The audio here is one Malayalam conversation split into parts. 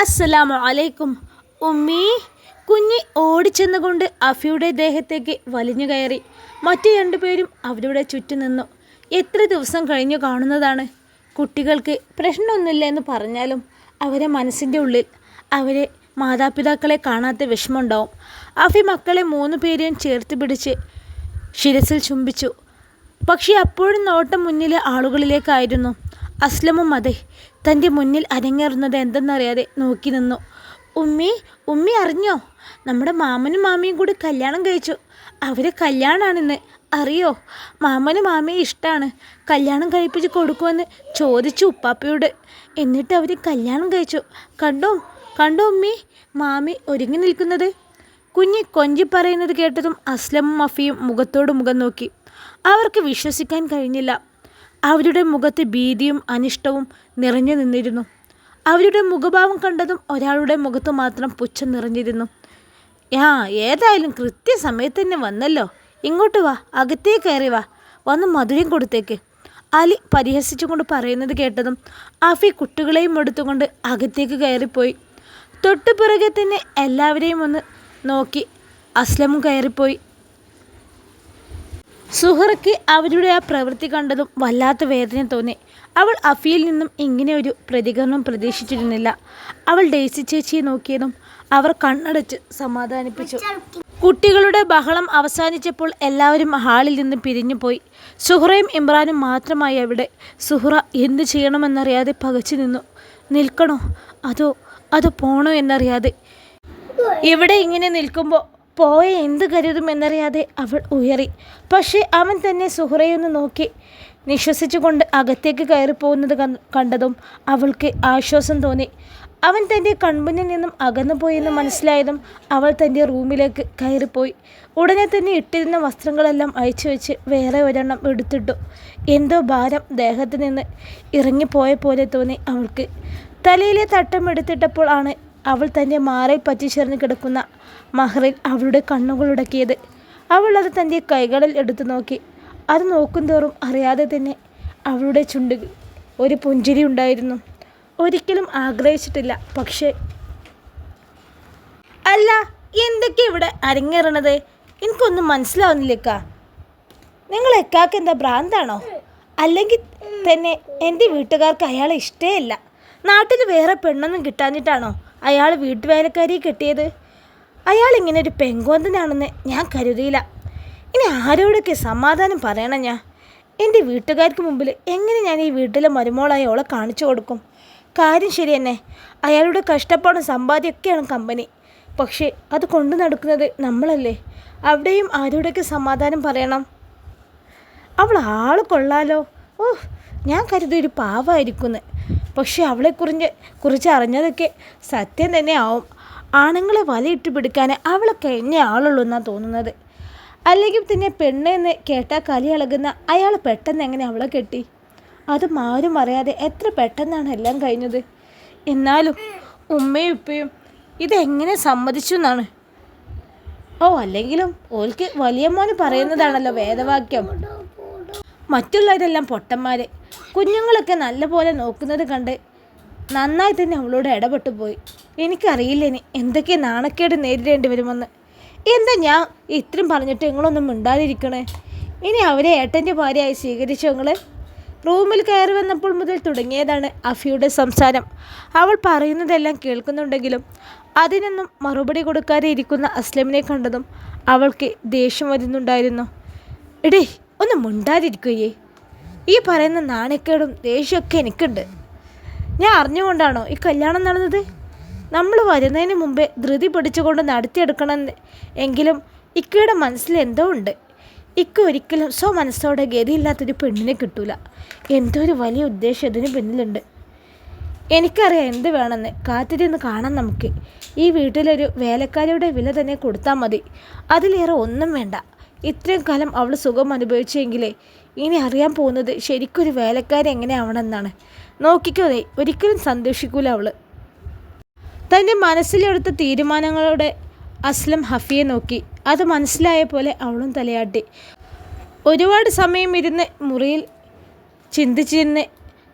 അസ്സലാമു അലൈക്കും. ഉമ്മീ. കുഞ്ഞി ഓടിച്ചെന്നുകൊണ്ട് അഫിയുടെ ദേഹത്തേക്ക് വലിഞ്ഞു കയറി. മറ്റു രണ്ടുപേരും അവരുടെ ചുറ്റും നിന്നു. എത്ര ദിവസം കഴിഞ്ഞു കാണുന്നതാണ്. കുട്ടികൾക്ക് പ്രശ്നമൊന്നുമില്ല എന്ന് പറഞ്ഞാലും അവരെ മനസ്സിൻ്റെ ഉള്ളിൽ അവരെ മാതാപിതാക്കളെ കാണാത്ത വിഷമമുണ്ടാവും. അഫി മക്കളെ 3 പേരെയും ചേർത്ത് പിടിച്ച് ശിരസിൽ ചുംബിച്ചു. പക്ഷേ അപ്പോഴും നോട്ടം മുന്നിലെ ആളുകളിലേക്കായിരുന്നു. അസ്ലമും അതെ തൻ്റെ മുന്നിൽ അരങ്ങേറുന്നത് എന്തെന്നറിയാതെ നോക്കി നിന്നു. ഉമ്മി അറിഞ്ഞോ? നമ്മുടെ മാമനും മാമിയും കൂടി കല്യാണം കഴിച്ചു. അവർ കല്യാണമാണെന്ന് അറിയോ? മാമനും മാമിയെ ഇഷ്ടമാണ്. കല്യാണം കഴിപ്പിച്ച് കൊടുക്കുമെന്ന് ചോദിച്ചു ഉപ്പാപ്പയോട്. എന്നിട്ട് അവർ കല്യാണം കഴിച്ചു. കണ്ടോ ഉമ്മി, മാമി ഒരുങ്ങി നിൽക്കുന്നത്. കുഞ്ഞി കൊഞ്ചി പറയുന്നത് കേട്ടതും അസ്ലമും അഫിയും മുഖത്തോട് മുഖം നോക്കി. അവർക്ക് വിശ്വസിക്കാൻ കഴിഞ്ഞില്ല. അവരുടെ മുഖത്ത് ഭീതിയും അനിഷ്ടവും നിറഞ്ഞു നിന്നിരുന്നു. അവരുടെ മുഖഭാവം കണ്ടതും ഒരാളുടെ മുഖത്ത് മാത്രം പുച്ഛം നിറഞ്ഞിരുന്നു. ഏതായാലും കൃത്യസമയത്ത് തന്നെ വന്നല്ലോ. ഇങ്ങോട്ട് വാ, അകത്തേക്ക് കയറി വാ, വന്ന് മധുരം കൊടുത്തേക്ക്. അലി പരിഹസിച്ചുകൊണ്ട് പറയുന്നത് കേട്ടതും അഫി കുട്ടികളെയും എടുത്തുകൊണ്ട് അകത്തേക്ക് കയറിപ്പോയി. തൊട്ടുപിറകെ തന്നെ എല്ലാവരെയും ഒന്ന് നോക്കി അസ്ലമും കയറിപ്പോയി. സുഹറയ്ക്ക് അവരുടെ ആ പ്രവൃത്തി കണ്ടതും വല്ലാത്ത വേദന തോന്നി. അവൾ അഫിയിൽ നിന്നും ഇങ്ങനെ ഒരു പ്രതികരണം പ്രതീക്ഷിച്ചിരുന്നില്ല. അവൾ ഡെയ്സി ചേച്ചിയെ നോക്കിയതും അവർ കണ്ണടച്ച് സമാധാനിപ്പിച്ചു. കുട്ടികളുടെ ബഹളം അവസാനിച്ചപ്പോൾ എല്ലാവരും ഹാളിൽ നിന്ന് പിരിഞ്ഞു പോയി. സുഹറയും ഇമ്രാനും മാത്രമായി അവിടെ. സുഹറ എന്തു ചെയ്യണമെന്നറിയാതെ പകച്ചു നിന്നു. നിൽക്കണോ അതോ പോണോ എന്നറിയാതെ. ഇവിടെ ഇങ്ങനെ നിൽക്കുമ്പോൾ പോയ എന്ത് കരുതുമെന്നറിയാതെ അവൾ ഉയറി. പക്ഷേ അവൻ തന്നെ സുഹറയൊന്ന് നോക്കി നിശ്വസിച്ചുകൊണ്ട് അകത്തേക്ക് കയറിപ്പോകുന്നത് കണ്ടതും അവൾക്ക് ആശ്വാസം തോന്നി. അവൻ തൻ്റെ കൺമുന്നിൽ നിന്നും അകന്നു പോയെന്ന് മനസ്സിലായതും അവൾ തൻ്റെ റൂമിലേക്ക് കയറിപ്പോയി. ഉടനെ തന്നെ ഇട്ടിരുന്ന വസ്ത്രങ്ങളെല്ലാം അയച്ചു വെച്ച് വേറെ ഒരെണ്ണം എടുത്തിട്ടു. എന്തോ ഭാരം ദേഹത്ത് നിന്ന് ഇറങ്ങിപ്പോയ പോലെ തോന്നി അവൾക്ക്. തലയിലെ തട്ടം എടുത്തിട്ടപ്പോൾ ആണ് അവൾ തൻ്റെ മാറിൽ പറ്റിച്ചേർന്ന് കിടക്കുന്ന മഹറിൽ അവളുടെ കണ്ണുകളുടക്കിയത്. അവൾ അത് തൻ്റെ കൈകളിൽ എടുത്തു നോക്കി. അത് നോക്കുന്തോറും അറിയാതെ തന്നെ അവളുടെ ചുണ്ടുകൾ ഒരു പുഞ്ചിരി ഉണ്ടായിരുന്നു. ഒരിക്കലും ആഗ്രഹിച്ചിട്ടില്ല. പക്ഷേ അല്ല, എന്തൊക്കെ ഇവിടെ അരങ്ങേറണത്? എനിക്കൊന്നും മനസ്സിലാവുന്നില്ലേക്കാ. നിങ്ങൾ എക്കാക്ക് എന്താ ഭ്രാന്താണോ? അല്ലെങ്കിൽ തന്നെ എൻ്റെ വീട്ടുകാർക്ക് അയാളെ ഇഷ്ടമല്ല. നാട്ടിൽ വേറെ പെണ്ണൊന്നും കിട്ടാഞ്ഞിട്ടാണോ അയാൾ വീട്ടുവേലക്കാരിയെ കെട്ടിയത്? അയാൾ ഇങ്ങനെ ഒരു പെങ്കോന്തനാണെന്ന് ഞാൻ കരുതിയില്ല. ഇനി ആരോടൊക്കെ സമാധാനം പറയണം ഞാൻ? എൻ്റെ വീട്ടുകാർക്ക് മുമ്പിൽ എങ്ങനെ ഞാൻ ഈ വീട്ടിലെ മരുമോളായി അവളെ കാണിച്ചു കൊടുക്കും? കാര്യം ശരി തന്നെ, അയാളുടെ കഷ്ടപ്പാടും സമ്പാദ്യമൊക്കെയാണ് കമ്പനി. പക്ഷേ അത് കൊണ്ടു നടക്കുന്നത് നമ്മളല്ലേ. അവിടെയും ആരോടൊക്കെ സമാധാനം പറയണം? അവൾ ആൾ കൊള്ളാലോ. ഞാൻ കരുതി ഒരു പാവമായിരിക്കുമെന്ന്. പക്ഷേ അവളെക്കുറിച്ച് അറിഞ്ഞതൊക്കെ സത്യം തന്നെ ആവും. ആണുങ്ങളെ വലയിട്ട് പിടിക്കാൻ അവളെ കഴിഞ്ഞ ആളുള്ളൂ എന്നാണ് തോന്നുന്നത്. അല്ലെങ്കിൽ തന്നെ പെണ്ണെന്ന് കേട്ടാൽ കലി ഇളകുന്ന അയാൾ പെട്ടെന്ന് എങ്ങനെ അവളെ കെട്ടി? അതും ആരും അറിയാതെ എത്ര പെട്ടെന്നാണ് എല്ലാം കഴിഞ്ഞത്. എന്നാലും ഉമ്മയും ഉപ്പയും ഇതെങ്ങനെ സമ്മതിച്ചു എന്നാണ്. അല്ലെങ്കിലും ഓൾക്ക് വലിയ മോന് പറയുന്നതാണല്ലോ വേദവാക്യം. മറ്റുള്ളവരെല്ലാം പൊട്ടന്മാർ. കുഞ്ഞുങ്ങളൊക്കെ നല്ലപോലെ നോക്കുന്നത് കണ്ട് നന്നായി തന്നെ അവളോട് ഇടപെട്ടു പോയി. എനിക്കറിയില്ല ഇനി എന്തൊക്കെ നാണക്കേട് നേരിടേണ്ടി വരുമെന്ന്. എന്താ ഞാൻ ഇത്രയും പറഞ്ഞിട്ട് നിങ്ങളൊന്നും മിണ്ടാതിരിക്കണേ? ഇനി അവരെ ഏട്ടൻ്റെ ഭാര്യയായി സ്വീകരിച്ചു നിങ്ങൾ? റൂമിൽ കയറി വന്നപ്പോൾ മുതൽ തുടങ്ങിയതാണ് അഫിയുടെ സംസാരം. അവൾ പറയുന്നതെല്ലാം കേൾക്കുന്നുണ്ടെങ്കിലും അതിനൊന്നും മറുപടി കൊടുക്കാതെ ഇരിക്കുന്ന അസ്ലമിനെ കണ്ടതും അവൾക്ക് ദേഷ്യം വരുന്നുണ്ടായിരുന്നു. എടേ ഒന്ന് മിണ്ടാതിരിക്കുകയേ. ഈ പറയുന്ന നാണക്കേടും ദേഷ്യമൊക്കെ എനിക്കുണ്ട്. ഞാൻ അറിഞ്ഞുകൊണ്ടാണോ ഈ കല്യാണം നടന്നത്? നമ്മൾ വരുന്നതിന് മുമ്പേ ധൃതി പിടിച്ചുകൊണ്ട് നടത്തിയെടുക്കണം എങ്കിലും ഇക്കയുടെ മനസ്സിൽ എന്തോ ഉണ്ട്. ഇക്ക ഒരിക്കലും മനസ്സോടെ ഗതിയില്ലാത്തൊരു പെണ്ണിനെ കിട്ടൂല. എന്തോ ഒരു വലിയ ഉദ്ദേശം ഇതിന് പിന്നിലുണ്ട്. എനിക്കറിയാം എന്ത് വേണമെന്ന്. കാത്തിരുന്ന് കാണാം നമുക്ക്. ഈ വീട്ടിലൊരു വേലക്കാരിയുടെ വില തന്നെ കൊടുത്താൽ മതി. അതിലേറെ ഒന്നും വേണ്ട. ഇത്രയും കാലം അവൾ സുഖം അനുഭവിച്ചെങ്കിലേ ഇനി അറിയാൻ പോകുന്നത് ശരിക്കൊരു വേലക്കാരി എങ്ങനെ ആവണമെന്നാണ്. നോക്കിക്കോ, ഒരിക്കലും സന്തോഷിക്കൂല അവൾ. തൻ്റെ മനസ്സിലെടുത്ത തീരുമാനങ്ങളോടെ അസ്ലം ഹഫിയെ നോക്കി. അത് മനസ്സിലായ പോലെ അവളും തലയാട്ടി. ഒരുപാട് സമയം ഇരുന്ന് മുറിയിൽ ചിന്തിച്ചിരുന്ന്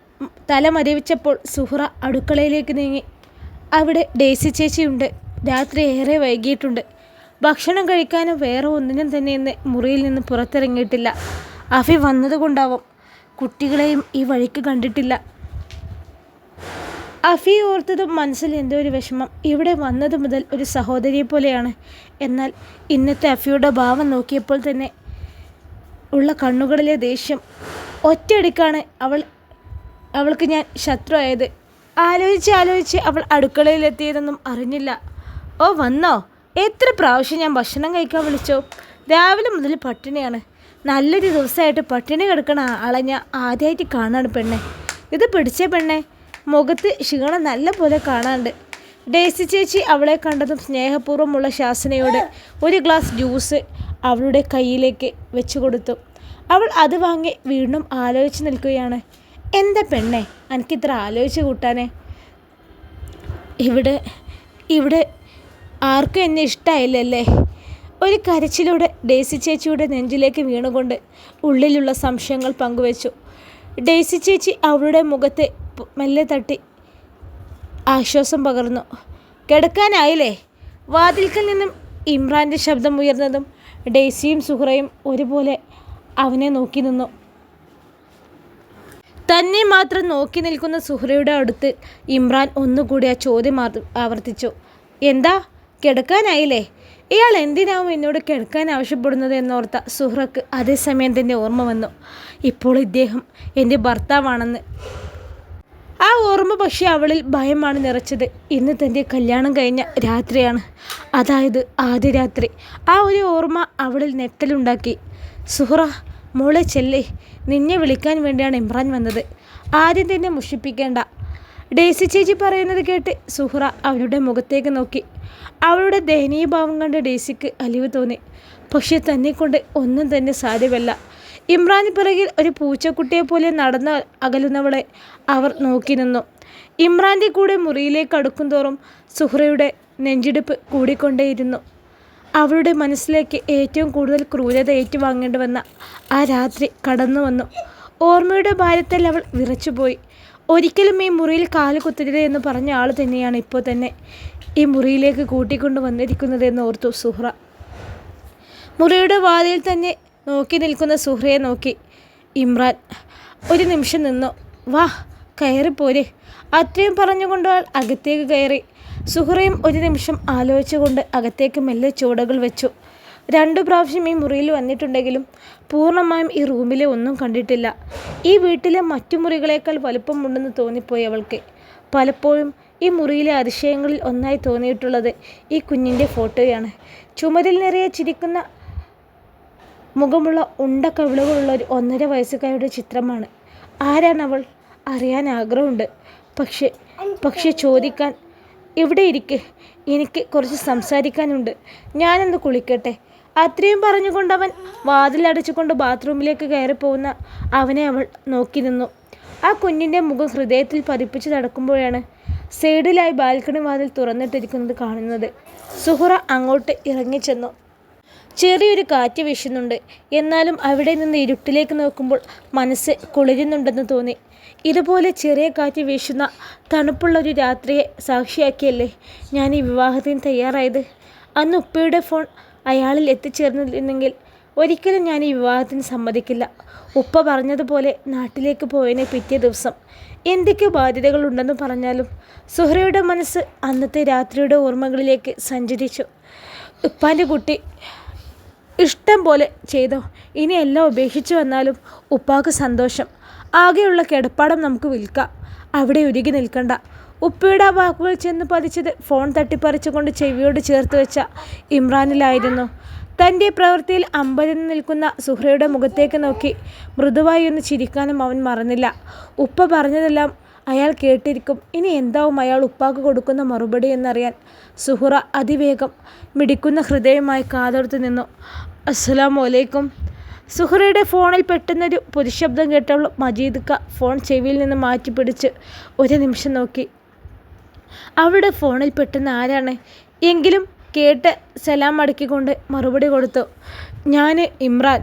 തല മരവിച്ചപ്പോൾ സുഹറ അടുക്കളയിലേക്ക് നീങ്ങി. അവിടെ ഡേസി ചേച്ചിയുണ്ട്. രാത്രി ഏറെ വൈകിയിട്ടുണ്ട്. ഭക്ഷണം കഴിക്കാനും വേറെ ഒന്നിനും തന്നെ ഇന്ന് മുറിയിൽ നിന്ന് പുറത്തിറങ്ങിയിട്ടില്ല. അഫി വന്നതുകൊണ്ടാവും കുട്ടികളെയും ഈ വഴിക്ക് കണ്ടിട്ടില്ല. അഫി ഓർത്തതും മനസ്സിൽ എന്തോ ഒരു വിഷമം. ഇവിടെ വന്നത് മുതൽ ഒരു സഹോദരിയെ പോലെയാണ്. എന്നാൽ ഇന്നത്തെ അഫിയുടെ ഭാവം നോക്കിയപ്പോൾ തന്നെ ഉള്ള കണ്ണുകളിലെ ദേഷ്യം. ഒറ്റയടിക്കാണ് അവൾക്ക് ഞാൻ ശത്രുവായത്. ആലോചിച്ച് അവൾ അടുക്കളയിലെത്തിയതൊന്നും അറിഞ്ഞില്ല. ഓ വന്നോ? എത്ര പ്രാവശ്യം ഞാൻ ഭക്ഷണം കഴിക്കാൻ വിളിച്ചോ? രാവിലെ മുതൽ പട്ടിണിയാണ്. നല്ലൊരു ദിവസമായിട്ട് പട്ടിണി കിടക്കണ ആളെ ഞാൻ ആദ്യമായിട്ട് കാണാണ് പെണ്ണെ. ഇത് പിടിച്ച പെണ്ണെ, മുഖത്ത് ക്ഷീണം നല്ല പോലെ കാണാണ്ട്. ഡേസി ചേച്ചി അവളെ കണ്ടതും സ്നേഹപൂർവ്വമുള്ള ശാസനയോടെ ഒരു ഗ്ലാസ് ജ്യൂസ് അവളുടെ കയ്യിലേക്ക് വെച്ചു കൊടുത്തു. അവൾ അത് വാങ്ങി വീണ്ടും ആലോചിച്ച് നിൽക്കുകയാണ്. എന്താ പെണ്ണെ എനിക്കിത്ര ആലോചിച്ച് കൂട്ടാനേ? ഇവിടെ ആർക്കും എന്നെ ഇഷ്ടമായില്ലല്ലേ? ഒരു കരച്ചിലൂടെ ഡേസി ചേച്ചിയുടെ നെഞ്ചിലേക്ക് വീണുകൊണ്ട് ഉള്ളിലുള്ള സംശയങ്ങൾ പങ്കുവച്ചു. ഡേസി ചേച്ചി അവളുടെ മുഖത്തെ മെല്ലെ തട്ടി ആശ്വാസം പകർന്നു. കിടക്കാനായില്ലേ? വാതിൽക്കൽ നിന്നും ഇമ്രാൻ്റെ ശബ്ദം ഉയർന്നതും ഡേസിയും സുഹറയും ഒരുപോലെ അവനെ നോക്കി നിന്നു. തന്നെ മാത്രം നോക്കി നിൽക്കുന്ന സുഹറയുടെ അടുത്ത് ഇമ്രാൻ ഒന്നുകൂടി ആ ചോദ്യം ആവർത്തിച്ചു. എന്താ കിടക്കാനായില്ലേ? ഇയാൾ എന്തിനാവും എന്നോട് കിടക്കാൻ ആവശ്യപ്പെടുന്നത് എന്നോർത്ത സുഹറക്ക് അതേസമയം തന്നെ ഓർമ്മ വന്നു. ഇപ്പോൾ ഇദ്ദേഹം എൻ്റെ ഭർത്താവാണെന്ന്. ആ ഓർമ്മ പക്ഷേ അവളിൽ ഭയമാണ് നിറച്ചത്. ഇന്ന് തൻ്റെ കല്യാണം കഴിഞ്ഞ രാത്രിയാണ്, അതായത് ആദ്യ രാത്രി. ആ ഒരു ഓർമ്മ അവളിൽ ഞെട്ടലുണ്ടാക്കി. സുഹറ മോളെ ചെല്ലേ, നിന്നെ വിളിക്കാൻ വേണ്ടിയാണ് ഇമ്രാൻ വന്നത്. ആദ്യം തന്നെ മുഷിപ്പിക്കേണ്ട. ഡേസി ചേച്ചി പറയുന്നത് കേട്ട് സുഹറ അവളുടെ മുഖത്തേക്ക് നോക്കി. അവളുടെ ദയനീയഭാവം കണ്ട് ഡേസിക്ക് അലിവ് തോന്നി. പക്ഷെ തന്നെ കൊണ്ട് ഒന്നും തന്നെ സാധ്യമല്ല. ഇമ്രാന് പിറകിൽ ഒരു പൂച്ചക്കുട്ടിയെ പോലെ നടന്ന് അകലുന്നവളെ അവർ നോക്കി നിന്നു. ഇമ്രാൻ്റെ കൂടെ മുറിയിലേക്ക് അടുക്കും തോറും സുഹറയുടെ നെഞ്ചിടിപ്പ് കൂടിക്കൊണ്ടേയിരുന്നു. അവളുടെ മനസ്സിലേക്ക് ഏറ്റവും കൂടുതൽ ക്രൂരത ഏറ്റുവാങ്ങേണ്ടി വന്ന ആ രാത്രി കടന്നു വന്നു. ഓർമ്മയുടെ ഭാരത്തിൽ അവൾ വിറച്ചുപോയി. ഒരിക്കലും ഈ മുറിയിൽ കാല് കുത്തരുത് എന്ന് പറഞ്ഞ ആൾ തന്നെയാണ് ഇപ്പോൾ തന്നെ ഈ മുറിയിലേക്ക് കൂട്ടിക്കൊണ്ട് വന്നിരിക്കുന്നതെന്ന് ഓർത്തു സുഹ്റ. മുറിയുടെ വാതിൽ തന്നെ നോക്കി നിൽക്കുന്ന സുഹ്റയെ നോക്കി ഇമ്രാൻ ഒരു നിമിഷം നിന്നു. വാ കയറിപ്പോരെ, അത്രയും പറഞ്ഞുകൊണ്ട് ആൾ അകത്തേക്ക് കയറി. സുഹ്റയും ഒരു നിമിഷം ആലോചിച്ചുകൊണ്ട് അകത്തേക്ക് മെല്ലെ ചുവടുകൾ വെച്ചു. 2 പ്രാവശ്യം ഈ മുറിയിൽ വന്നിട്ടുണ്ടെങ്കിലും പൂർണ്ണമായും ഈ റൂമിലെ ഒന്നും കണ്ടിട്ടില്ല. ഈ വീട്ടിലെ മറ്റു മുറികളേക്കാൾ വലുപ്പമുണ്ടെന്ന് തോന്നിപ്പോയി അവൾക്ക്. പലപ്പോഴും ഈ മുറിയിലെ അതിശയങ്ങളിൽ ഒന്നായി തോന്നിയിട്ടുള്ളത് ഈ കുഞ്ഞിൻ്റെ ഫോട്ടോയാണ്. ചുമരിൽ നിറയെ ചിരിക്കുന്ന മുഖമുള്ള ഉണ്ട കവിളുകളുള്ള ഒരു 1.5 വയസ്സുകാരുടെ ചിത്രമാണ്. ആരാണവൾ? അറിയാൻ ആഗ്രഹമുണ്ട്. പക്ഷേ ചോദിക്കാൻ. ഇവിടെ ഇരിക്ക്, എനിക്ക് കുറച്ച് സംസാരിക്കാനുണ്ട്. ഞാനൊന്ന് കുളിക്കട്ടെ. അത്രയും പറഞ്ഞുകൊണ്ടവൻ വാതിലടച്ചുകൊണ്ട് ബാത്റൂമിലേക്ക് കയറിപ്പോകുന്ന അവനെ അവൾ നോക്കി നിന്നു. ആ കുഞ്ഞിൻ്റെ മുഖം ഹൃദയത്തിൽ പതിപ്പിച്ച് നടക്കുമ്പോഴാണ് സൈഡിലായി ബാൽക്കണി വാതിൽ തുറന്നിട്ടിരിക്കുന്നത് കാണുന്നത്. സുഹറ അങ്ങോട്ട് ഇറങ്ങിച്ചെന്നു. ചെറിയൊരു കാറ്റ് വീശുന്നുണ്ട്. എന്നാലും അവിടെ നിന്ന് ഇരുട്ടിലേക്ക് നോക്കുമ്പോൾ മനസ്സ് കുളിരുന്നുണ്ടെന്ന് തോന്നി. ഇതുപോലെ ചെറിയ കാറ്റ് വീശുന്ന തണുപ്പുള്ള ഒരു രാത്രിയെ സാക്ഷിയാക്കിയല്ലേ ഞാൻ ഈ വിവാഹത്തിന് തയ്യാറായത്. അന്ന് ഉപ്പയുടെ ഫോൺ അയാളിൽ എത്തിച്ചേർന്നിരുന്നെങ്കിൽ ഒരിക്കലും ഞാൻ ഈ വിവാഹത്തിന് സമ്മതിക്കില്ല. ഉപ്പ പറഞ്ഞതുപോലെ നാട്ടിലേക്ക് പോയതിന് പിറ്റേ ദിവസം എന്തൊക്കെ ബാധ്യതകളുണ്ടെന്ന് പറഞ്ഞാലും സുഹറയുടെ മനസ്സ് അന്നത്തെ രാത്രിയുടെ ഓർമ്മകളിലേക്ക് സഞ്ചരിച്ചു. ഉപ്പാൻ്റെ കുട്ടി ഇഷ്ടം പോലെ ചെയ്തോ, ഇനി എല്ലാം ഉപേക്ഷിച്ചു വന്നാലും ഉപ്പാക്ക് സന്തോഷം. ആകെയുള്ള കിടപ്പാടം നമുക്ക് വിൽക്കാം, അവിടെ ഉരുകി നിൽക്കണ്ട. ഉപ്പയുടെ ആ വാക്കുകൾ ചെന്ന് പതിച്ചത് ഫോൺ തട്ടിപ്പറിച്ചുകൊണ്ട് ചെവിയോട് ചേർത്ത് വെച്ച ഇമ്രാനിലായിരുന്നു. തൻ്റെ പ്രവൃത്തിയിൽ അമ്പരന്ന് നിൽക്കുന്ന സുഹ്റയുടെ മുഖത്തേക്ക് നോക്കി മൃദുവായി ഒന്ന് ചിരിക്കാനും അവൻ മറന്നില്ല. ഉപ്പ പറഞ്ഞതെല്ലാം അയാൾ കേട്ടിരിക്കും. ഇനി എന്താവും അയാൾ ഉപ്പാക്ക് കൊടുക്കുന്ന മറുപടി എന്നറിയാൻ സുഹ്റ അതിവേഗം മിടിക്കുന്ന ഹൃദയമായി കാതോർത്ത് നിന്നു. അസ്സലാമു അലൈക്കും. സുഹ്റയുടെ ഫോണിൽ പെട്ടെന്നൊരു പൊതുശബ്ദം കേട്ടവൾ മജീദ്ക്ക ഫോൺ ചെവിയിൽ നിന്ന് മാറ്റി പിടിച്ച് ഒരു നിമിഷം നോക്കി. അവളുടെ ഫോണിൽ പെട്ടെന്ന് ആരാണ് എങ്കിലും കേട്ട് സലാം മടക്കിക്കൊണ്ട് മറുപടി കൊടുത്തു. ഞാൻ ഇമ്രാൻ.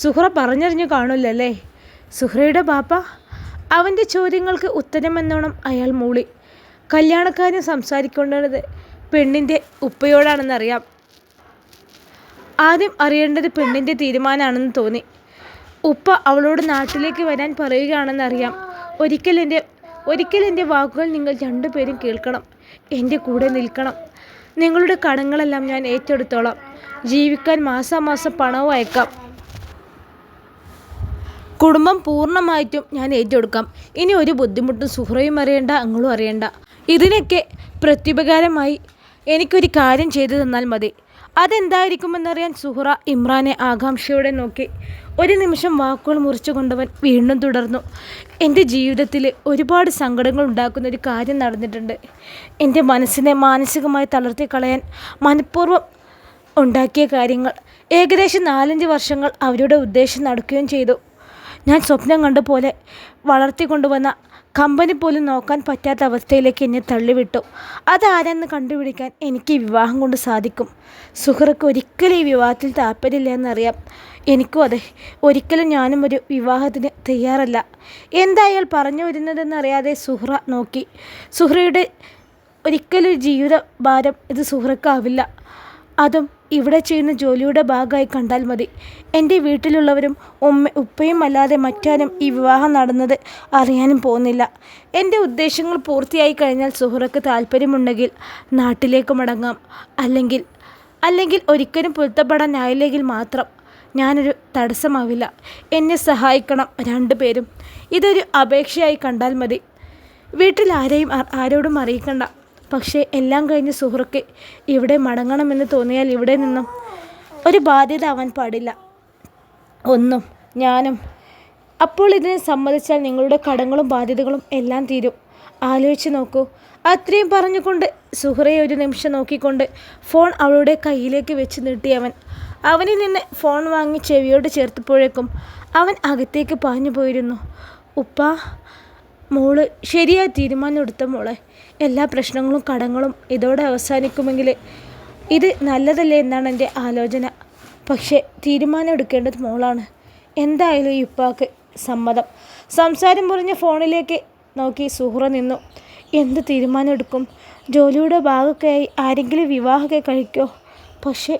സുഹ്റ പറഞ്ഞറിഞ്ഞു കാണില്ലല്ലേ? സുഹ്റയുടെ ബാപ്പ? അവൻ്റെ ചോദ്യങ്ങൾക്ക് ഉത്തരമെന്നോണം അയാൾ മൂളി. കല്യാണക്കാരൻ സംസാരിക്കേണ്ടത് പെണ്ണിൻ്റെ ഉപ്പയോടാണെന്നറിയാം. ആദ്യം അറിയേണ്ടത് പെണ്ണിൻ്റെ തീരുമാനമാണെന്ന് തോന്നി. ഉപ്പ അവളോട് നാട്ടിലേക്ക് വരാൻ പറയുകയാണെന്നറിയാം. ഒരിക്കൽ എൻ്റെ വാക്കുകൾ നിങ്ങൾ രണ്ടുപേരും കേൾക്കണം. എൻ്റെ കൂടെ നിൽക്കണം. നിങ്ങളുടെ കടങ്ങളെല്ലാം ഞാൻ ഏറ്റെടുത്തോളാം. ജീവിക്കാൻ മാസാമാസം പണവും അയക്കാം. കുടുംബം പൂർണ്ണമായിട്ടും ഞാൻ ഏറ്റെടുക്കാം. ഇനി ഒരു ബുദ്ധിമുട്ടും സുഹ്റയും അറിയണ്ട, അങ്ങളും അറിയണ്ട. ഇതിനൊക്കെ പ്രത്യുപകാരമായി എനിക്കൊരു കാര്യം ചെയ്തു തന്നാൽ മതി. അതെന്തായിരിക്കുമെന്നറിയാൻ സുഹ്റ ഇമ്രാനെ ആകാംക്ഷയോടെ നോക്കി. ഒരു നിമിഷം വാക്കുകൾ മുറിച്ചു കൊണ്ടവൻ വീണ്ടും തുടർന്നു. എൻ്റെ ജീവിതത്തിൽ ഒരുപാട് സങ്കടങ്ങൾ ഉണ്ടാക്കുന്ന ഒരു കാര്യം നടന്നിട്ടുണ്ട്. എൻ്റെ മനസ്സിനെ മാനസികമായി തളർത്തി കളയാൻ മനഃപൂർവ്വം ഉണ്ടാക്കിയ കാര്യങ്ങൾ. ഏകദേശം 4-5 വർഷങ്ങൾ അവരുടെ ഉദ്ദേശം നടക്കുകയും ചെയ്തു. ഞാൻ സ്വപ്നം കണ്ട പോലെ വളർത്തിക്കൊണ്ടുവന്ന കമ്പനി പോലും നോക്കാൻ പറ്റാത്ത അവസ്ഥയിലേക്ക് എന്നെ തള്ളിവിട്ടു. അതാരെന്ന് കണ്ടുപിടിക്കാൻ എനിക്ക് ഈ വിവാഹം കൊണ്ട് സാധിക്കും. സുഹ്റയ്ക്ക് ഒരിക്കലും ഈ വിവാഹത്തിൽ താല്പര്യമില്ല എന്നറിയാം. എനിക്കും അതെ. ഒരിക്കലും ഞാനും ഒരു വിവാഹത്തിന് തയ്യാറല്ല. എന്താ അയാൾ പറഞ്ഞു വരുന്നതെന്നറിയാതെ സുഹ്റ നോക്കി. സുഹ്റയുടെ ഒരിക്കലും ജീവിത ഭാരം ഇത് സുഹ്റയ്ക്കാവില്ല. അതും ഇവിടെ ചെയ്യുന്ന ജോലിയുടെ ഭാഗമായി കണ്ടാൽ മതി. എൻ്റെ വീട്ടിലുള്ളവരും ഉപ്പയും അല്ലാതെ മറ്റാരും ഈ വിവാഹം നടന്നത് അറിയാനും പോകുന്നില്ല. എൻ്റെ ഉദ്ദേശങ്ങൾ പൂർത്തിയായി കഴിഞ്ഞാൽ സുഹ്റയ്ക്ക് താല്പര്യമുണ്ടെങ്കിൽ നാട്ടിലേക്ക് മടങ്ങാം. അല്ലെങ്കിൽ ഒരിക്കലും പൊരുത്തപ്പെടാനായില്ലെങ്കിൽ മാത്രം ഞാനൊരു തടസ്സമാവില്ല. എന്നെ സഹായിക്കണം രണ്ടുപേരും. ഇതൊരു അപേക്ഷയായി കണ്ടാൽ മതി. വീട്ടിൽ ആരോടും അറിയിക്കണ്ട. പക്ഷേ എല്ലാം കഴിഞ്ഞ് സുഹ്റയ്ക്ക് ഇവിടെ മടങ്ങണമെന്ന് തോന്നിയാൽ ഇവിടെ നിന്നും ഒരു ബാധ്യത ആവാൻ പാടില്ല. ഞാനും. അപ്പോൾ ഇതിനെ സമ്മതിച്ചാൽ നിങ്ങളുടെ കടങ്ങളും ബാധ്യതകളും എല്ലാം തീരും. ആലോചിച്ച് നോക്കൂ. അത്രയും പറഞ്ഞുകൊണ്ട് സുഹ്റയെ ഒരു നിമിഷം നോക്കിക്കൊണ്ട് ഫോൺ അവളുടെ കയ്യിലേക്ക് വെച്ച് നീട്ടിയവൻ അവനിൽ നിന്ന് ഫോൺ വാങ്ങി ചെവിയോട് ചേർത്തപ്പോഴേക്കും അവൻ അകത്തേക്ക് പാഞ്ഞു പോയിരുന്നു. ഉപ്പാ, മോള് ശരിയായ തീരുമാനം എടുത്ത മോളെ. എല്ലാ പ്രശ്നങ്ങളും കടങ്ങളും ഇതോടെ അവസാനിക്കുമെങ്കിൽ ഇത് നല്ലതല്ലേ എന്നാണ് എൻ്റെ ആലോചന. പക്ഷേ തീരുമാനം എടുക്കേണ്ടത് മോളാണ്. എന്തായാലും ഈ ഉപ്പാക്ക് സമ്മതം. സംസാരം മുറിഞ്ഞ ഫോണിലേക്ക് നോക്കി സുഹ്റ നിന്നു. എന്ത് തീരുമാനം എടുക്കും? ജോലിയുടെ ഭാഗമൊക്കെയായി ആരെങ്കിലും വിവാഹമൊക്കെ കഴിക്കോ? പക്ഷേ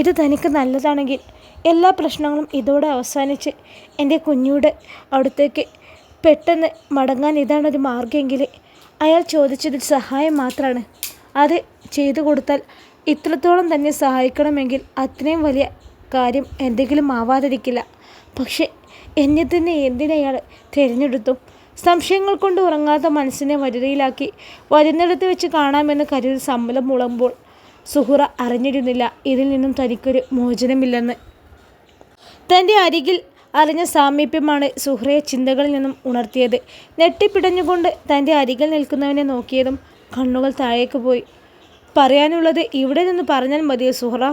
ഇത് തനിക്ക് നല്ലതാണെങ്കിൽ എല്ലാ പ്രശ്നങ്ങളും ഇതോടെ അവസാനിച്ച് എൻ്റെ കുഞ്ഞുയുടെ അടുത്തേക്ക് പെട്ടെന്ന് മടങ്ങാൻ ഇതാണൊരു മാർഗ്ഗമെങ്കിൽ അയാൾ ചോദിച്ചതിൽ സഹായം മാത്രമാണ്. അത് ചെയ്തു കൊടുത്താൽ ഇത്രത്തോളം തന്നെ സഹായിക്കണമെങ്കിൽ അത്രയും വലിയ കാര്യം എന്തെങ്കിലും ആവാതിരിക്കില്ല. പക്ഷേ എന്നെ തന്നെ എന്തിനയാൾ തിരഞ്ഞെടുത്തു? സംശയങ്ങൾ കൊണ്ട് ഉറങ്ങാത്ത മനസ്സിനെ വരുതിയിലാക്കി വരുന്നിടത്ത് വെച്ച് കാണാമെന്ന് കരുതി സമ്മതം മുളമ്പോൾ സുഹ്റ അറിഞ്ഞിരുന്നില്ല ഇതിൽ നിന്നും തനിക്കൊരു മോചനമില്ലെന്ന്. തൻ്റെ അരികിൽ അറിഞ്ഞ സാമീപ്യമാണ് സുഹ്റയെ ചിന്തകളിൽ നിന്നും ഉണർത്തിയത്. നെട്ടിപ്പിടഞ്ഞുകൊണ്ട് തൻ്റെ അരികിൽ നിൽക്കുന്നവനെ നോക്കിയതും കണ്ണുകൾ താഴേക്ക് പോയി. പറയാനുള്ളത് ഇവിടെ നിന്ന് പറഞ്ഞാൽ മതിയോ സുഹ്റ?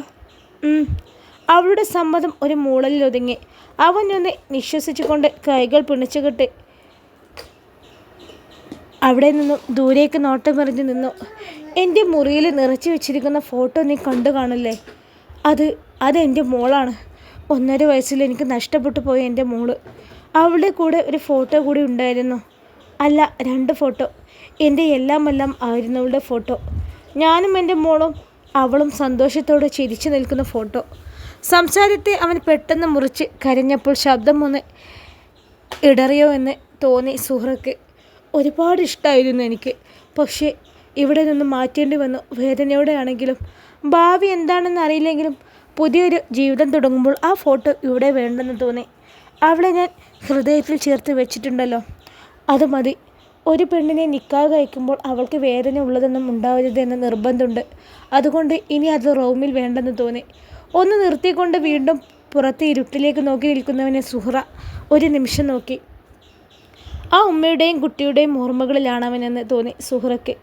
അവളുടെ സമ്മതം ഒരു മൂളലിൽ ഒതുങ്ങി. അവനൊന്ന് നിശ്വസിച്ചുകൊണ്ട് കൈകൾ പിണിച്ചുകെട്ട് അവിടെ നിന്നും ദൂരേക്ക് നോട്ടമെറിഞ്ഞു നിന്നു. എൻ്റെ മുറിയിൽ നിറച്ചു വെച്ചിരിക്കുന്ന ഫോട്ടോ നീ കണ്ടു കാണില്ലേ? അതെൻ്റെ മോളാണ്. 1.5 വയസ്സിൽ എനിക്ക് നഷ്ടപ്പെട്ടു പോയ എൻ്റെ മോള്. അവളുടെ കൂടെ ഒരു ഫോട്ടോ കൂടി ഉണ്ടായിരുന്നു. അല്ല, 2 ഫോട്ടോ. എൻ്റെ എല്ലാം ആയിരുന്നു അവളുടെ ഫോട്ടോ. ഞാനും എൻ്റെ മോളും അവളും സന്തോഷത്തോടെ ചിരിച്ചു നിൽക്കുന്ന ഫോട്ടോ. സംസാരത്തെ അവൻ പെട്ടെന്ന് മുറിച്ച് കരഞ്ഞപ്പോൾ ശബ്ദമൊന്ന് ഇടറിയോ എന്ന് തോന്നി സുഹ്റയ്ക്ക്. ഒരുപാട് ഇഷ്ടമായിരുന്നു എനിക്ക്. പക്ഷേ ഇവിടെ നിന്ന് മാറ്റേണ്ടി വന്നു. വേദനയോടെയാണെങ്കിലും ഭാവി എന്താണെന്ന് അറിയില്ലെങ്കിലും പുതിയൊരു ജീവിതം തുടങ്ങുമ്പോൾ ആ ഫോട്ടോ ഇവിടെ വേണ്ടെന്ന് തോന്നി. അവളെ ഞാൻ ഹൃദയത്തിൽ ചേർത്ത് വെച്ചിട്ടുണ്ടല്ലോ, അത് മതി. ഒരു പെണ്ണിനെ നിക്കാഹ് കഴിക്കുമ്പോൾ അവൾക്ക് വേദന ഉള്ളതൊന്നും ഉണ്ടാവരുതെന്ന് നിർബന്ധമുണ്ട്. അതുകൊണ്ട് ഇനി അത് റൂമിൽ വേണ്ടെന്ന് തോന്നി. ഒന്ന് നിർത്തിക്കൊണ്ട് വീണ്ടും പുറത്ത് ഇരുട്ടിലേക്ക് നോക്കി നിൽക്കുന്നവനെ സുഹ്റ ഒരു നിമിഷം നോക്കി. ആ ഉമ്മയുടെയും കുട്ടിയുടെയും ഓർമ്മകളിലാണവനെന്ന് തോന്നി സുഹ്റയ്ക്ക്.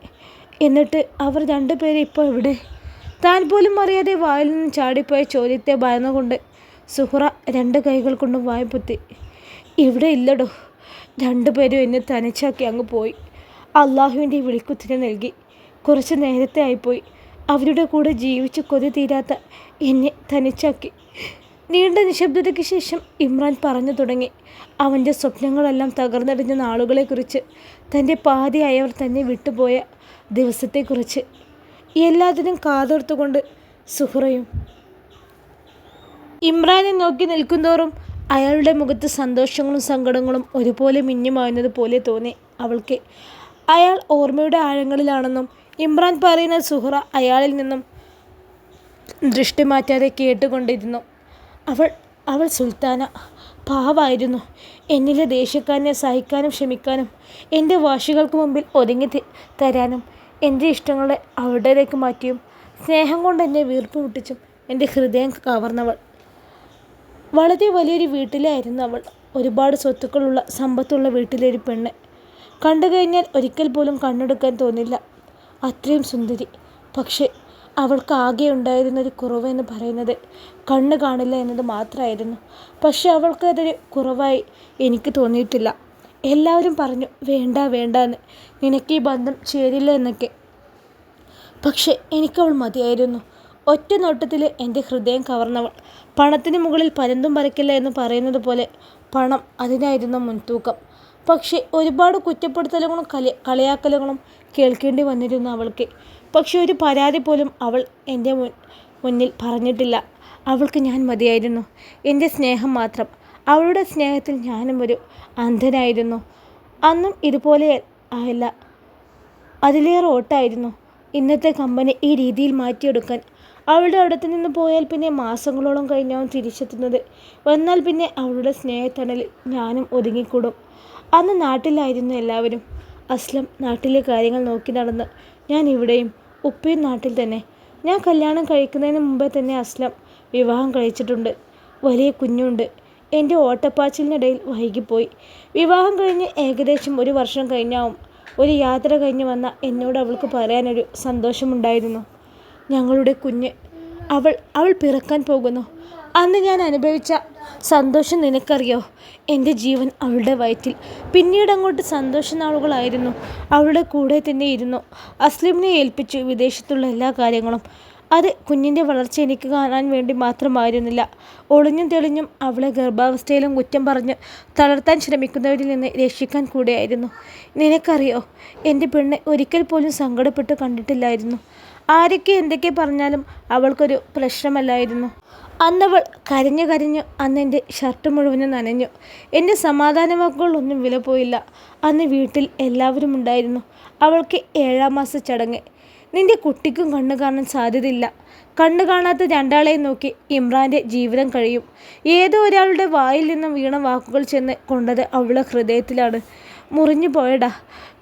എന്നിട്ട് അവർ 2 പേരും ഇപ്പോൾ എവിടെ? താൻ പോലും അറിയാതെ വായിൽ നിന്നും ചാടിപ്പോയ ചോദ്യത്തെ ഭയന്നുകൊണ്ട് സുഹ്റ 2 കൈകൾ കൊണ്ടും വായ പൊത്തി. ഇവിടെ ഇല്ലടോ. 2 പേരും എന്നെ തനിച്ചാക്കി അങ്ങ് പോയി. അള്ളാഹുവിൻ്റെ വിളിക്കുത്തിരി നൽകി. കുറച്ച് നേരത്തെ ആയിപ്പോയി. അവരുടെ കൂടെ ജീവിച്ച് കൊതി തീരാത്ത എന്നെ തനിച്ചാക്കി. നീണ്ട നിശബ്ദതയ്ക്ക് ശേഷം ഇമ്രാൻ പറഞ്ഞു തുടങ്ങി. അവൻ്റെ സ്വപ്നങ്ങളെല്ലാം തകർന്നടിഞ്ഞ നാളുകളെക്കുറിച്ച്, തൻ്റെ പാതിയായവർ തന്നെ വിട്ടുപോയ ദിവസത്തെക്കുറിച്ച്. എല്ലാത്തിനും കാതോർത്തുകൊണ്ട് സുഹ്റയും ഇമ്രാനെ നോക്കി നിൽക്കുന്തോറും അയാളുടെ മുഖത്ത് സന്തോഷങ്ങളും സങ്കടങ്ങളും ഒരുപോലെ മിന്നുമായുന്നത് പോലെ തോന്നി അവൾക്ക്. അയാൾ ഓർമ്മയുടെ ആഴങ്ങളിലാണെന്നും ഇമ്രാൻ പറയുന്ന സുഹ്റ അയാളിൽ നിന്നും ദൃഷ്ടി മാറ്റാതെ കേട്ടുകൊണ്ടിരുന്നു. അവൾ സുൽത്താന പാവായിരുന്നു. എന്നിലെ ദേഷ്യക്കാരനെ സഹിക്കാനും ക്ഷമിക്കാനും എൻ്റെ വാശികൾക്ക് മുമ്പിൽ ഒതുങ്ങി തരാനും എൻ്റെ ഇഷ്ടങ്ങളെ അവളുടേലേക്ക് മാറ്റിയും സ്നേഹം കൊണ്ട് എന്നെ വീർപ്പ് മുട്ടിച്ചും എൻ്റെ ഹൃദയം കവർന്നവൾ. വളരെ വലിയൊരു വീട്ടിലായിരുന്നു അവൾ. ഒരുപാട് സ്വത്തുക്കളുള്ള സമ്പത്തുള്ള വീട്ടിലെ ഒരു പെണ്ണ്. കണ്ടു കഴിഞ്ഞാൽ ഒരിക്കൽ പോലും കണ്ണെടുക്കാൻ തോന്നില്ല. അത്രയും സുന്ദരി. പക്ഷേ അവൾക്ക് ആകെ ഉണ്ടായിരുന്നൊരു കുറവ് എന്ന് പറയുന്നത് കണ്ണ് കാണില്ല എന്നത് മാത്രമായിരുന്നു. പക്ഷെ അവൾക്ക് അതൊരു കുറവായി എനിക്ക് തോന്നിയിട്ടില്ല. എല്ലാവരും പറഞ്ഞു വേണ്ട വേണ്ടാന്ന്, നിനക്ക് ഈ ബന്ധം ചേരില്ല എന്നൊക്കെ. പക്ഷെ എനിക്കവൾ മതിയായിരുന്നു. ഒറ്റ നോട്ടത്തിൽ എൻ്റെ ഹൃദയം കവർന്നവൾ. പണത്തിന് മുകളിൽ പരുന്തും പറക്കില്ല എന്ന് പറയുന്നത് പോലെ പണം അതിനായിരുന്നു മുൻതൂക്കം. പക്ഷേ ഒരുപാട് കുറ്റപ്പെടുത്തലുകളും കളിയാക്കലുകളും കേൾക്കേണ്ടി വന്നിരുന്നു അവൾക്ക്. പക്ഷെ ഒരു പരാതി പോലും അവൾ എൻ്റെ മുന്നിൽ പറഞ്ഞിട്ടില്ല. അവൾക്ക് ഞാൻ മതിയായിരുന്നു. എൻ്റെ സ്നേഹം മാത്രം. അവളുടെ സ്നേഹത്തിൽ ഞാനും ഒരു അന്ധനായിരുന്നു. അന്നും ഇതുപോലെ ആയില്ല, അതിലേറെ ഓട്ടായിരുന്നു. ഇന്നത്തെ കമ്പനി ഈ രീതിയിൽ മാറ്റിയെടുക്കാൻ. അവളുടെ അടുത്ത് നിന്ന് പോയാൽ പിന്നെ മാസങ്ങളോളം കഴിഞ്ഞാവും തിരിച്ചെത്തുന്നത്. വന്നാൽ പിന്നെ അവളുടെ സ്നേഹത്തണലിൽ ഞാനും ഒതുങ്ങിക്കൂടും. അന്ന് നാട്ടിലായിരുന്നു എല്ലാവരും. അസ്ലം നാട്ടിലെ കാര്യങ്ങൾ നോക്കി നടന്ന്, ഞാൻ ഇവിടെയും. ഉപ്പയും നാട്ടിൽ തന്നെ. ഞാൻ കല്യാണം കഴിക്കുന്നതിന് മുമ്പേ തന്നെ അസ്ലം വിവാഹം കഴിച്ചിട്ടുണ്ട്. വലിയ കുഞ്ഞുണ്ട്. എൻ്റെ ഓട്ടപ്പാച്ചിലിനിടയിൽ വൈകിപ്പോയി. വിവാഹം കഴിഞ്ഞ് ഏകദേശം 1 വർഷം കഴിഞ്ഞാവും ഒരു യാത്ര കഴിഞ്ഞ് വന്ന എന്നോട് അവൾക്ക് പറയാനൊരു സന്തോഷമുണ്ടായിരുന്നു. ഞങ്ങളുടെ കുഞ്ഞ്, അവൾ പിറക്കാൻ പോകുന്നു. അന്ന് ഞാൻ അനുഭവിച്ച സന്തോഷം നിനക്കറിയോ? എൻ്റെ ജീവൻ അവളുടെ വയറ്റിൽ. പിന്നീട് അങ്ങോട്ട് സന്തോഷനാളുകളായിരുന്നു. അവളുടെ കൂടെ തന്നെ ഇരുന്നു. അസ്ലിമിനെ ഏൽപ്പിച്ചു വിദേശത്തുള്ള എല്ലാ കാര്യങ്ങളും. അത് കുഞ്ഞിൻ്റെ വളർച്ച എനിക്ക് കാണാൻ വേണ്ടി മാത്രമായിരുന്നില്ല. ഒളിഞ്ഞും തെളിഞ്ഞും അവളെ ഗർഭാവസ്ഥയിലും കുറ്റം പറഞ്ഞ് തളർത്താൻ ശ്രമിക്കുന്നവരിൽ നിന്ന് രക്ഷിക്കാൻ കൂടെയായിരുന്നു. നിനക്കറിയോ, എൻ്റെ പെണ്ണ് ഒരിക്കൽ പോലും സങ്കടപ്പെട്ട് കണ്ടിട്ടില്ലായിരുന്നു. ആരൊക്കെ എന്തൊക്കെ പറഞ്ഞാലും അവൾക്കൊരു പ്രശ്നമല്ലായിരുന്നു. അന്നവൾ കരഞ്ഞു കരഞ്ഞു. അന്ന് എൻ്റെ ഷർട്ട് മുഴുവനും നനഞ്ഞു. എൻ്റെ സമാധാന വാക്കുകളൊന്നും വില പോയില്ല. അന്ന് വീട്ടിൽ എല്ലാവരും ഉണ്ടായിരുന്നു. അവൾക്ക് 7ാം മാസ ചടങ്ങ്. നിന്റെ കുട്ടിക്കും കണ്ണ് കാണാൻ സാധ്യതയില്ല. കണ്ണ് കാണാത്ത രണ്ടാളെയും നോക്കി ഇമ്രാൻ്റെ ജീവിതം കഴിയും. ഏതോ ഒരാളുടെ വായിൽ നിന്നും വീണ വാക്കുകൾ ചെന്ന് കൊണ്ടത് അവളുടെ ഹൃദയത്തിലാണ്. മുറിഞ്ഞു പോയടാ.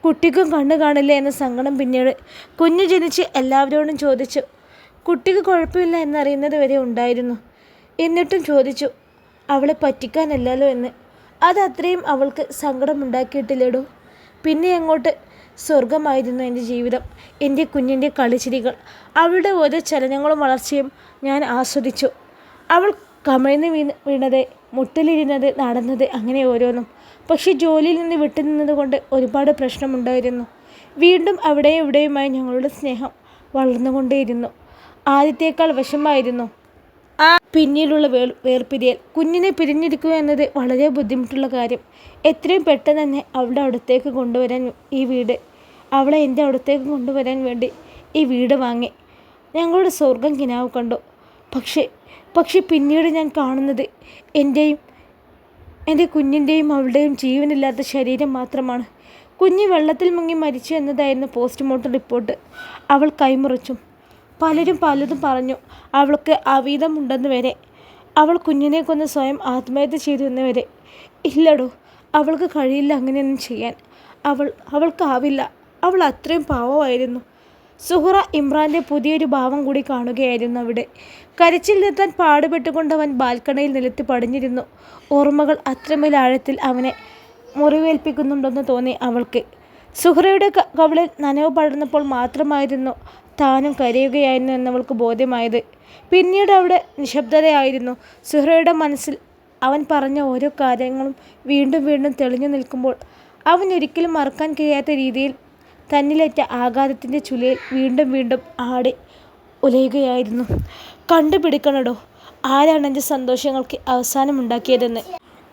കുട്ടിക്കും കണ്ണ് കാണില്ല എന്ന സങ്കടം പിന്നീട് കുഞ്ഞ് ജനിച്ച് എല്ലാവരോടും ചോദിച്ചു. കുട്ടിക്ക് കുഴപ്പമില്ല എന്നറിയുന്നത് വരെ ഉണ്ടായിരുന്നു. എന്നിട്ടും ചോദിച്ചു, അവളെ പറ്റിക്കാനല്ലല്ലോ എന്ന്. അതത്രയും അവൾക്ക് സങ്കടമുണ്ടാക്കിയിട്ടില്ലേടോ. പിന്നെ അങ്ങോട്ട് സ്വർഗമായിരുന്നു എൻ്റെ ജീവിതം. എൻ്റെ കുഞ്ഞിൻ്റെ കളിച്ചിരികൾ, അവളുടെ ഓരോ ചലനങ്ങളും വളർച്ചയും ഞാൻ ആസ്വദിച്ചു. അവൾ കമിഴ്ന്ന് വീണത്, മുട്ടിലിരുന്നത്, നടന്നത്, അങ്ങനെ ഓരോന്നും. പക്ഷെ ജോലിയിൽ നിന്ന് വിട്ടുനിന്നത് കൊണ്ട് ഒരുപാട് പ്രശ്നമുണ്ടായിരുന്നു. വീണ്ടും അവിടെയും ഇവിടെയുമായി ഞങ്ങളുടെ സ്നേഹം വളർന്നുകൊണ്ടേയിരുന്നു. ആദ്യത്തേക്കാൾ വിഷമായിരുന്നു പിന്നീടുള്ള വേർപിരിയൽ. കുഞ്ഞിനെ പിരിഞ്ഞിരിക്കുക എന്നത് വളരെ ബുദ്ധിമുട്ടുള്ള കാര്യം. എത്രയും പെട്ടെന്ന് തന്നെ അവളുടെ അടുത്തേക്ക് കൊണ്ടുവരാൻ അവളെ എൻ്റെ അടുത്തേക്ക് കൊണ്ടുവരാൻ വേണ്ടി ഈ വീട് വാങ്ങി. ഞങ്ങളുടെ സ്വർഗം കിനാവ് കണ്ടു. പക്ഷേ പിന്നീട് ഞാൻ കാണുന്നത് എൻ്റെ കുഞ്ഞിൻ്റെയും അവളുടെയും ജീവനില്ലാത്ത ശരീരം മാത്രമാണ്. കുഞ്ഞ് വെള്ളത്തിൽ മുങ്ങി മരിച്ചു എന്നതായിരുന്നു പോസ്റ്റ്മോർട്ടം റിപ്പോർട്ട്. അവൾ കൈമുറിച്ചും. പലരും പലതും പറഞ്ഞു. അവൾക്ക് അവീതമുണ്ടെന്ന് വരെ. അവൾ കുഞ്ഞിനെ കൊന്ന് സ്വയം ആത്മഹത്യ ചെയ്തു എന്ന് വരെ. ഇല്ലടോ, അവൾക്ക് കഴിയില്ല അങ്ങനെയൊന്നും ചെയ്യാൻ. അവൾക്കാവില്ല. അവൾ അത്രയും പാവമായിരുന്നു. സുഹ്റ ഇമ്രാൻ്റെ പുതിയൊരു ഭാവം കൂടി കാണുകയായിരുന്നു അവിടെ. കരച്ചിൽ നിർത്താൻ പാടുപെട്ടുകൊണ്ടവൻ ബാൽക്കണിയിൽ നിലത്ത് പടിഞ്ഞിരുന്നു. ഓർമ്മകൾ അത്രമേൽ ആഴത്തിൽ അവനെ മുറിവേൽപ്പിക്കുന്നുണ്ടെന്ന് തോന്നി അവൾക്ക്. സുഹ്റയുടെ കവിളിൽ നനവ് പടർന്നപ്പോൾ മാത്രമായിരുന്നു താനും കരയുകയായിരുന്നു എന്നവൾക്ക് ബോധ്യമായത്. പിന്നീട് അവിടെ നിശബ്ദതയായിരുന്നു. സുഹ്റയുടെ മനസ്സിൽ അവൻ പറഞ്ഞ ഓരോ കാര്യങ്ങളും വീണ്ടും വീണ്ടും തെളിഞ്ഞു നിൽക്കുമ്പോൾ അവൻ ഒരിക്കലും മറക്കാൻ കഴിയാത്ത രീതിയിൽ തന്നിലേറ്റ ആഘാതത്തിൻ്റെ ചുലയിൽ വീണ്ടും വീണ്ടും ആടി ഉലയുകയായിരുന്നു. കണ്ടുപിടിക്കണടോ, ആരാണ് എൻ്റെ സന്തോഷങ്ങൾക്ക് അവസാനമുണ്ടാക്കിയതെന്ന്,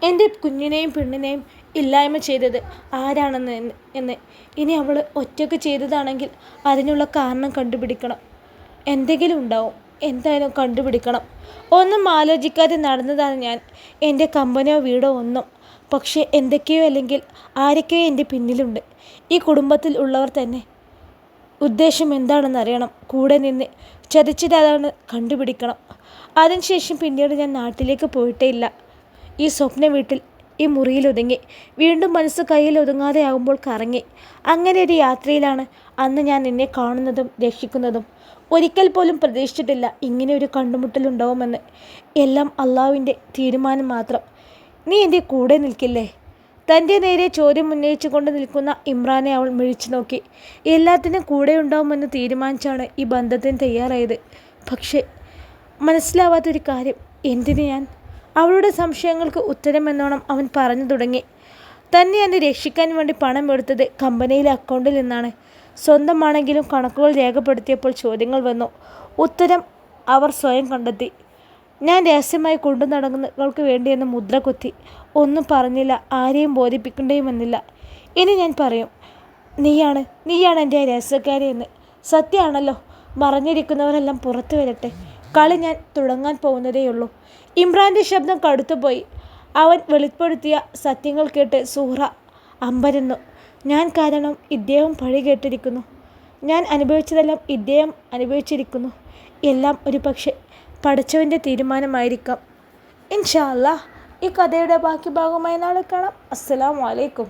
എൻ്റെ കുഞ്ഞിനെയും പെണ്ണിനെയും ഇല്ലായ്മ ചെയ്തത് ആരാണെന്ന് എന്ന്. ഇനി അവൾ ഒറ്റയ്ക്ക് ചെയ്തതാണെങ്കിൽ അതിനുള്ള കാരണം കണ്ടുപിടിക്കണം. എന്തെങ്കിലും ഉണ്ടാവും, എന്തായാലും കണ്ടുപിടിക്കണം. ഒന്നും ആലോചിക്കാതെ നടന്നതാണ് ഞാൻ. എൻ്റെ കമ്പനിയോ വീടോ ഒന്നും. പക്ഷേ എന്തൊക്കെയോ അല്ലെങ്കിൽ ആരൊക്കെയോ എൻ്റെ പിന്നിലുണ്ട്. ഈ കുടുംബത്തിൽ ഉള്ളവർ തന്നെ. ഉദ്ദേശം എന്താണെന്ന് അറിയണം. കൂടെ നിന്ന് ചതിച്ചത് അതാണ്, കണ്ടുപിടിക്കണം. അതിനുശേഷം പിന്നീട് ഞാൻ നാട്ടിലേക്ക് പോയിട്ടേ ഇല്ല. ഈ സ്വപ്ന വീട്ടിൽ, ഈ മുറിയിലൊതുങ്ങി. വീണ്ടും മനസ്സ് കയ്യിൽ ഒതുങ്ങാതെ ആകുമ്പോൾ കറങ്ങി. അങ്ങനെ ഒരു യാത്രയിലാണ് അന്ന് ഞാൻ നിന്നെ കാണുന്നതും രക്ഷിക്കുന്നതും. ഒരിക്കൽ പോലും പ്രതീക്ഷിച്ചിട്ടില്ല ഇങ്ങനെ ഒരു കണ്ടുമുട്ടലുണ്ടാവുമെന്ന്. എല്ലാം അള്ളാഹുവിൻ്റെ തീരുമാനം മാത്രം. നീ എൻ്റെ കൂടെ നിൽക്കില്ലേ? തൻ്റെ നേരെ ചോദ്യം ഉന്നയിച്ചു കൊണ്ട് നിൽക്കുന്ന ഇമ്രാനെ അവൾ മിഴിച്ചു നോക്കി. എല്ലാത്തിനും കൂടെ ഉണ്ടാവുമെന്ന് തീരുമാനിച്ചാണ് ഈ ബന്ധത്തിന് തയ്യാറായത്. പക്ഷേ മനസ്സിലാവാത്തൊരു കാര്യം, എന്തിന് ഞാൻ? അവളുടെ സംശയങ്ങൾക്ക് ഉത്തരമെന്നോണം അവൻ പറഞ്ഞു തുടങ്ങി. തന്നെ എന്നെ രക്ഷിക്കാൻ വേണ്ടി പണം എടുത്തത് കമ്പനിയിലെ അക്കൗണ്ടിൽ നിന്നാണ്. സ്വന്തമാണെങ്കിലും കണക്കുകൾ രേഖപ്പെടുത്തിയപ്പോൾ ചോദ്യങ്ങൾ വന്നു. ഉത്തരം അവർ സ്വയം കണ്ടെത്തി. ഞാൻ രഹസ്യമായി കൊണ്ടു നടക്കുന്നവർക്ക് വേണ്ടിയെന്ന് മുദ്ര കുത്തി. ഒന്നും പറഞ്ഞില്ല, ആരെയും ബോധിപ്പിക്കേണ്ടിയുമെന്നില്ല. ഇനി ഞാൻ പറയും, നീയാണ് എൻ്റെ രഹസ്യക്കാരി എന്ന്. സത്യമാണല്ലോ. മറഞ്ഞിരിക്കുന്നവരെല്ലാം പുറത്തു വരട്ടെ. കളി ഞാൻ തുടങ്ങാൻ പോകുന്നതേയുള്ളൂ. ഇമ്രാൻ്റെ ശബ്ദം കടുത്തുപോയി. അവൻ വെളിപ്പെടുത്തിയ സത്യങ്ങൾ കേട്ട് സുഹ്റ അമ്പരന്നു. ഞാൻ കാരണം ഇദ്ദേഹം പഴി കേട്ടിരിക്കുന്നു. ഞാൻ അനുഭവിച്ചതെല്ലാം ഇദ്ദേഹം അനുഭവിച്ചിരിക്കുന്നു. എല്ലാം ഒരു പക്ഷേ പടച്ചവൻ്റെ തീരുമാനമായിരിക്കാം. ഇൻഷാ അല്ലാഹ് ഈ കഥയുടെ ബാക്കി ഭാഗമായി നാളെ കാണാം. അസ്സലാമു അലൈക്കും.